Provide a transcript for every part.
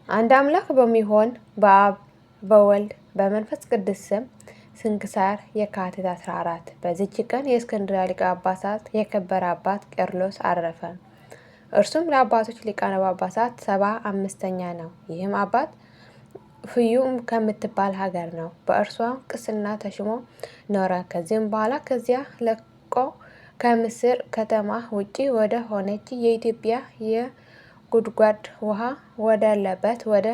አንድ አምላክ በሚሆን በአብ በወልድ በመንፈስ ቅዱስ ስም ስንክሳር የካቲት 14 በዚች ቀን የእስክንድርያ ሊቀ ጳጳሳት የከበረ አባት ቄርሎስ አረፈ። እርሱም ለአባቶች ሊቃነ ጳጳሳት 75ኛ ነው። ይህም አባት ፍዩም ከምትባል ሀገር ነው። በእርሷም ቅስና ተሽሞ ኖረ። ከዚህም በኋላ ከዚያ ለቆ ከምስር ከተማ ውጪ ወደ ሆነች የኢትዮጵያ የጉድጓድ ውሃ ወዳለበት ወደ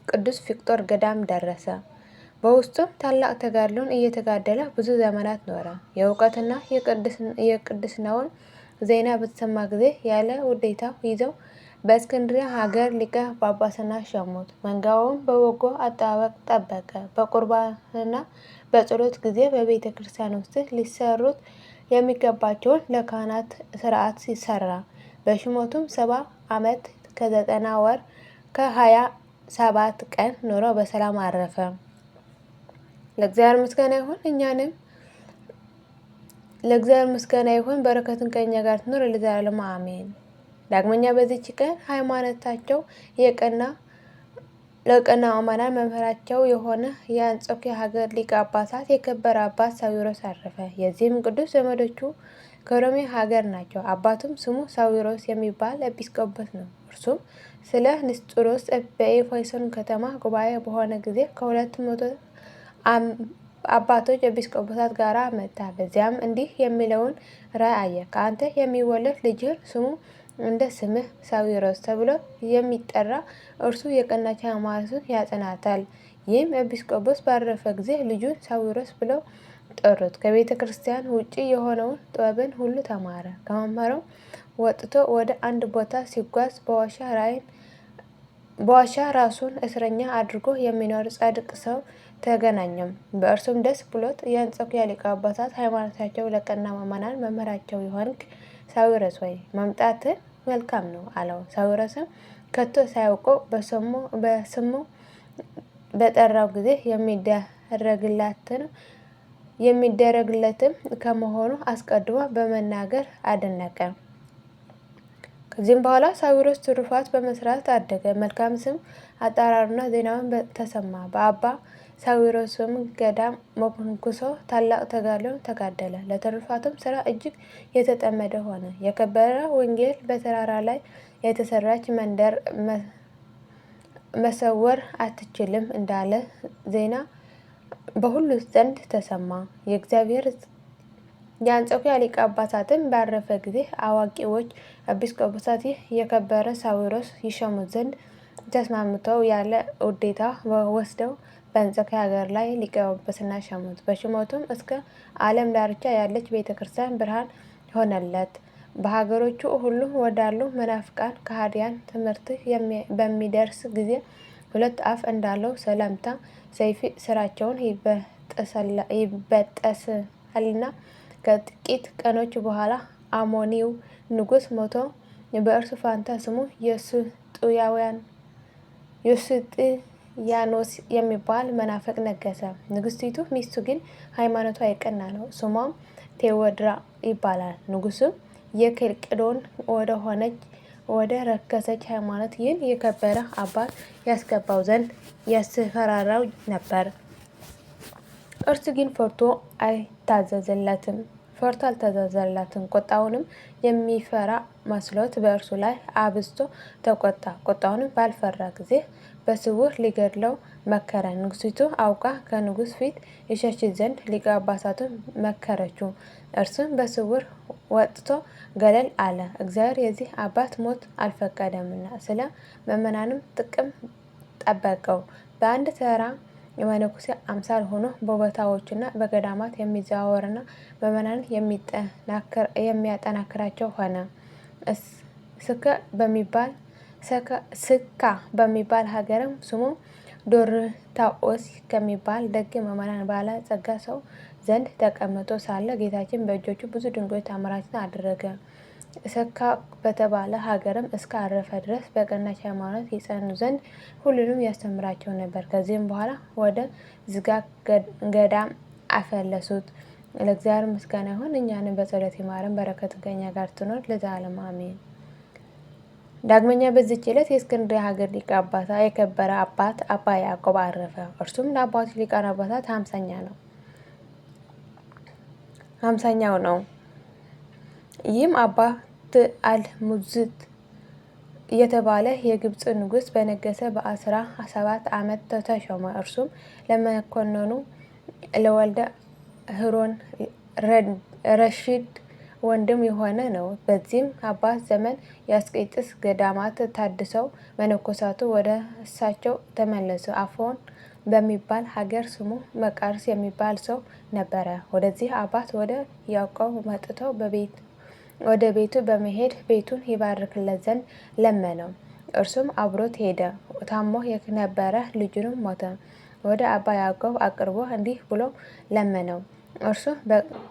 ቅዱስ ፊቅጦር ገዳም ደረሰ። በውስጡም ታላቅ ተጋድሎን እየተጋደለ ብዙ ዘመናት ኖረ። የእውቀትና የቅድስናውን ዜና በተሰማ ጊዜ ያለ ውዴታው ይዘው በእስክንድርያ ሀገር ሊቀ ጳጳስና ሾሙት። መንጋውም በበጎ አጠባበቅ ጠበቀ። በቁርባንና በጸሎት ጊዜ በቤተ ክርስቲያን ውስጥ ሊሰሩት የሚገባቸውን ለካህናት ሥርዓት ሲሰራ። በሹመቱም 70 ዓመት ከ90 ወር ከ27 ቀን ኖሮ በሰላም አረፈ። ለእግዚአብሔር ምስጋና ይሁን፣ በረከቱም ከእኛ ጋር ትኑር ለዘላለሙ አሜን። ዳግመኛ በዚች ቀን ሃይማኖታቸው የቀና ምዕመናን መምህራቸው የሆነ የአንጾኪያ ሀገር ሊቀ ጳጳሳት የከበረ አባት ሳዊሮስ አረፈ። የዚህም ቅዱስ ዘመዶቹ ከሮሜ ሀገር ናቸው። አባቱም ስሙ ሳዊሮስ የሚባል ኤጲስቆጶስ ነው። እርሱም ስለ ንስጥሮስ በኤፌሶን ከተማ ጉባኤ በሆነ ጊዜ ከ200 አባቶች ኤጲስቆጶሳት ጋር መጣ። በዚያም እንዲህ የሚለውን ራእይ አየ። ከአንተ የሚወለድ ልጅህን ስሙ እንደ ስምህ ሳዊሮስ ተብሎ የሚጠራ እርሱ የቀናች ሃይማኖትን ያጸናታል። ይህም ኤጲስቆጶስ ባረፈ ጊዜ ልጁን ሳዊሮስ ብለው ጠሩት። ከቤተ ክርስቲያን ውጪ የሆነውን ጥበብን ሁሉ ተማረ። ከመማሩም ወጥቶ ወደ አንድ ቦታ ሲጓዝ በዋሻ ራሱን እስረኛ አድርጎ የሚኖር ጻድቅ ሰው ተገናኘም። በእርሱም ደስ ብሎት የአንጾኪያ ሊቀ ጳጳሳት ሃይማኖታቸው ለቀና ምዕመናን መምህራቸው የሆንክ ሳዊሮስ ሆይ መምጣትህ መልካም ነው አለው። ሳዊሮስም ከቶ ሳያውቀው በስሙ በጠራው ጊዜ የሚደረግለትም ከመሆኑ አስቀድሞ በመናገር አደነቀ። ከዚህም በኋላ ሳዊሮስ ትሩፋት በመስራት አደገ። መልካም ስም አጠራሩና ዜናውን ተሰማ። በአባ ሳዊሮስም ገዳም መነኩሶ ታላቅ ተጋድሎን ተጋደለ። ለትሩፋቱም ስራ እጅግ የተጠመደ ሆነ። የከበረ ወንጌል በተራራ ላይ የተሰራች መንደር መሰወር አትችልም እንዳለ ዜና በሁሉ ዘንድ ተሰማ። የአንጾኪያ ሊቀ ጳጳሳትም ባረፈ ጊዜ አዋቂዎች ኤጲስቆጶሳት ይህ የከበረ ሳዊሮስ ይሾሙት ዘንድ ተስማምተው ያለ ውዴታ ወስደው በአንጾኪያ ሀገር ላይ ሊቀ ጳጳስና ሾሙት። በሹመቱም እስከ ዓለም ዳርቻ ያለች ቤተ ክርስቲያን ብርሃን ሆነለት። በሀገሮቹ ሁሉ ወዳሉ መናፍቃን ከሃዲያን ትምህርት በሚደርስ ጊዜ 2 አፍ እንዳለው ሰላምታ ሰይፍ ስራቸውን ይበጠሳልና። ከጥቂት ቀኖች በኋላ አሞኒው ንጉሥ ሞቶ በእርሱ ፋንታ ስሙ ዮስጥያኖስ የሚባል መናፍቅ ነገሰ። ንግስቲቱ ሚስቱ ግን ሃይማኖቷ የቀና ነው። ስሟም ቴዎድራ ይባላል። ንጉሱም የኬልቄዶን ወደ ሆነች ወደ ረከሰች ሃይማኖት ይህን የከበረ አባት ያስገባው ዘንድ ያስፈራራው ነበር። እርሱ ግን ፈርቶ አልታዘዘለትም። ቁጣውንም የሚፈራ መስሎት በእርሱ ላይ አብዝቶ ተቆጣ። ቁጣውንም ባልፈራ ጊዜ በስውር ሊገድለው መከረ። ንግስቲቱ አውቃ ከንጉሥ ፊት ይሸሽ ዘንድ ሊቀ ጳጳሳቱን መከረችው። እርሱም በስውር ወጥቶ ገለል አለ። እግዚአብሔር የዚህ አባት ሞት አልፈቀደምና ስለ ምዕመናንም ጥቅም ጠበቀው። በአንድ ተራ የመነኩሴ አምሳል ሆኖ በቦታዎችና በገዳማት የሚዘዋወርና ምዕመናንን የሚያጠናክራቸው ሆነ። ስካ በሚባል ሀገርም ስሙ ዶርታኦስ ከሚባል ደግ ምዕመናን ባለ ጸጋ ሰው ዘንድ ተቀምጦ ሳለ ጌታችን በእጆቹ ብዙ ድንቆች ተአምራትን አደረገ። ሰካ በተባለ ሀገርም እስከ አረፈ ድረስ በቀናች ሃይማኖት ይጸኑ ዘንድ ሁሉንም ያስተምራቸው ነበር። ከዚህም በኋላ ወደ ዝጋ ገዳም አፈለሱት። ለእግዚአብሔር ምስጋና ይሁን፣ እኛንም በጸሎት ይማረን፣ በረከቱ ከእኛ ጋር ትኖር ለዘላለሙ አሜን። ዳግመኛ በዚች ዕለት የእስክንድርያ ሀገር ሊቀ ጳጳሳት የከበረ አባት አባ ያዕቆብ አረፈ። እርሱም ለአባቱ ሊቃነ ጳጳሳት 50ኛው ነው። ይህም አባ ትአልሙዝት የተባለ የግብፅ ንጉሥ በነገሰ በ17 ዓመት ተሾመ። እርሱም ለመኮንኑ ለወልደ ህሮን ረሺድ ወንድም የሆነ ነው። በዚህም አባት ዘመን የአስቄጥስ ገዳማት ታድሰው መነኮሳቱ ወደ እሳቸው ተመለሱ። አፎን በሚባል ሀገር ስሙ መቃርስ የሚባል ሰው ነበረ። ወደዚህ አባት ወደ ያዕቆብ መጥተው ወደ ቤቱ በመሄድ ቤቱን ይባርክለት ዘንድ ለመነው። እርሱም አብሮት ሄደ። ታሞ የነበረ ልጁንም ሞተ። ወደ አባ ያዕቆብ አቅርቦ እንዲህ ብሎ ለመነው።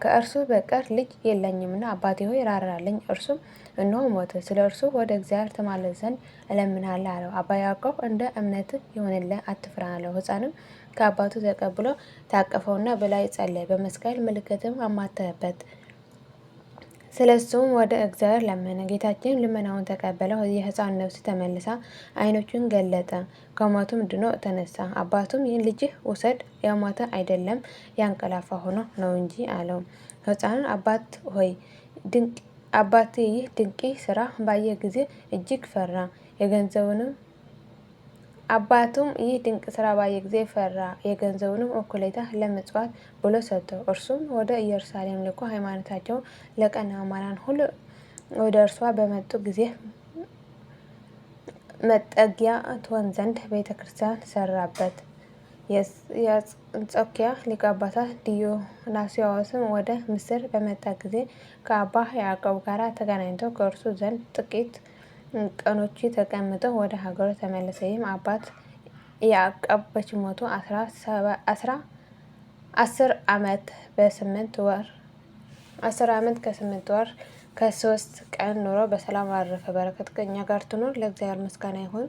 ከእርሱ በቀር ልጅ የለኝምና አባቴ ሆይ ራራልኝ። እርሱም እነሆ ሞተ። ስለ እርሱ ወደ እግዚአብሔር ተማለስ ዘንድ እለምንሃለሁ አለው። አባ ያዕቆብ እንደ እምነትህ ይሁንልህ፣ አትፍራ አለው። ሕፃንም ከአባቱ ተቀብሎ ታቀፈውና በላይ ጸለየ። በመስቀል ምልክትም አማተበበት። ስለ እሱም ወደ እግዚአብሔር ለመነ። ጌታችን ልመናውን ተቀበለው። የሕፃኑ ነፍስ ተመልሳ ዓይኖቹን ገለጠ፣ ከሞቱም ድኖ ተነሳ። አባቱም ይህን ልጅህ ውሰድ፣ የሞተ አይደለም ያንቀላፋ ሆኖ ነው እንጂ አለው። ሕፃኑን አባት ይህ ድንቅ ስራ ባየ ጊዜ እጅግ ፈራ። የገንዘቡንም እኩሌታ ለምጽዋት ብሎ ሰጠው። እርሱም ወደ ኢየሩሳሌም ልኮ ሃይማኖታቸውን ለቀና አማራን ሁሉ ወደ እርሷ በመጡ ጊዜ መጠጊያ ትሆን ዘንድ ቤተ ክርስቲያን ሰራበት። የአንጾኪያ ሊቀ ጳጳሳት ዲዮናስዮስም ወደ ምስር በመጣ ጊዜ ከአባ ያዕቆብ ጋር ተገናኝቶ ከእርሱ ዘንድ ጥቂት ቀኖች ተቀምጦ ወደ ሀገሩ ተመለሰ። ይህም አባት ያዕቆብ በችሞቱ 10 ዓመት ከ8 ወር ከ3 ቀን ኑሮ በሰላም አረፈ። በረከት ከእኛ ጋር ትኑር፣ ለእግዚአብሔር ምስጋና ይሁን፣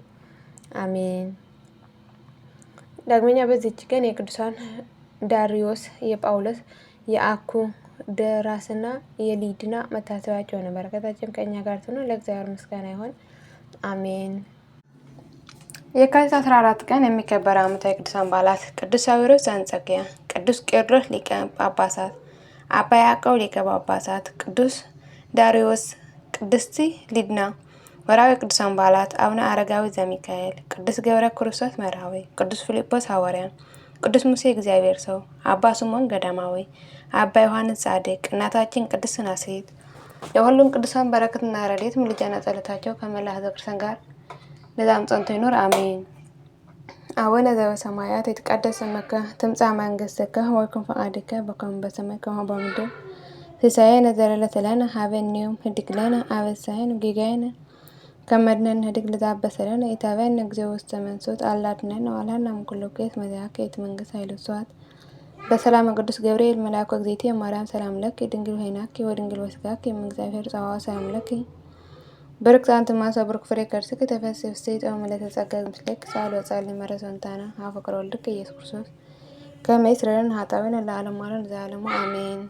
አሜን። ዳግመኛ በዚህች ቀን የቅዱሳን ዳርዮስ፣ የጳውሎስ፣ የአኩደራስና የሊድና መታሰቢያቸው ነው። በረከታችን ከእኛ ጋር ትኑር፣ ለእግዚአብሔር ምስጋና ይሁን፣ አሜን። የካቲት 14 ቀን የሚከበር ዓመታዊ ቅዱሳን በዓላት፦ ቅዱስ ሳዊሮስ ዘአንጾኪያ፣ ቅዱስ ቄርሎስ ሊቀ ጳጳሳት፣ አባ ያዕቆብ ሊቀ ጳጳሳት፣ ቅዱስ ዳርዮስ፣ ቅድስት ሊድና። ወርኃዊ ቅዱሳን በዓላት፦ አቡነ አረጋዊ ዘሚካኤል፣ ቅዱስ ገብረ ክርስቶስ መርኃዊ፣ ቅዱስ ፊልጶስ ሐዋርያ፣ ቅዱስ ሙሴ እግዚአብሔር ሰው፣ አባ ስምዖን ገዳማዊ፣ አባ ዮሐንስ ጻድቅ፣ እናታችን ቅድስት ናስሬት። የሁሉም ቅዱሳን በረከትና ረድኤት ምልጃና ጸሎታቸው ከመላ ሕዝበ ክርስቲያን ጋር ለዘላለሙ ጸንቶ ይኑር፣ አሜን። አቡነ ዘበሰማያት ይትቀደስ ስምከ ትምጻእ መንግሥትከ ወይኩን ፈቃድከ በከመ በሰማይ ከማሁ በምድር ሲሳየነ ዘለለዕለትነ ሀበነ ዮም ህድግ ለነ አበሳየነ ወጌጋየነ ከመ ንሕነኒ ለዘአበሰለነ ኢታብአነ እግዚኦ ውስተ መንሱት አላ አድኅነነ ወባልሐነ እምኩሉ ኩሉ መዚአከ የትመንግሥት ኃይለ ስብሐት በሰላም ቅዱስ ገብርኤል መልአኩ እግዝእትየ ማርያም ሰላም ለኪ ድንግል ሆይናኪ ወድንግል በሥጋኪ እምእግዚአብሔር ጸባኦት ሰላም ለኪ ብርክት አንቲ እምአንስቶ ብሩክ ፍሬ ከርሥኪ ተፈሥሒ ፍሥሕት ወምልዕተ ጸጋ ምስሌኪ ጻል ወጸልይ መረሰንታና አብ ፍቅረ ወልድከ ኢየሱስ ክርስቶስ ከመ ይስረይ ለነ ኃጣውኢነ ለዓለሙ ዓለም ዘላለሙ አሜን።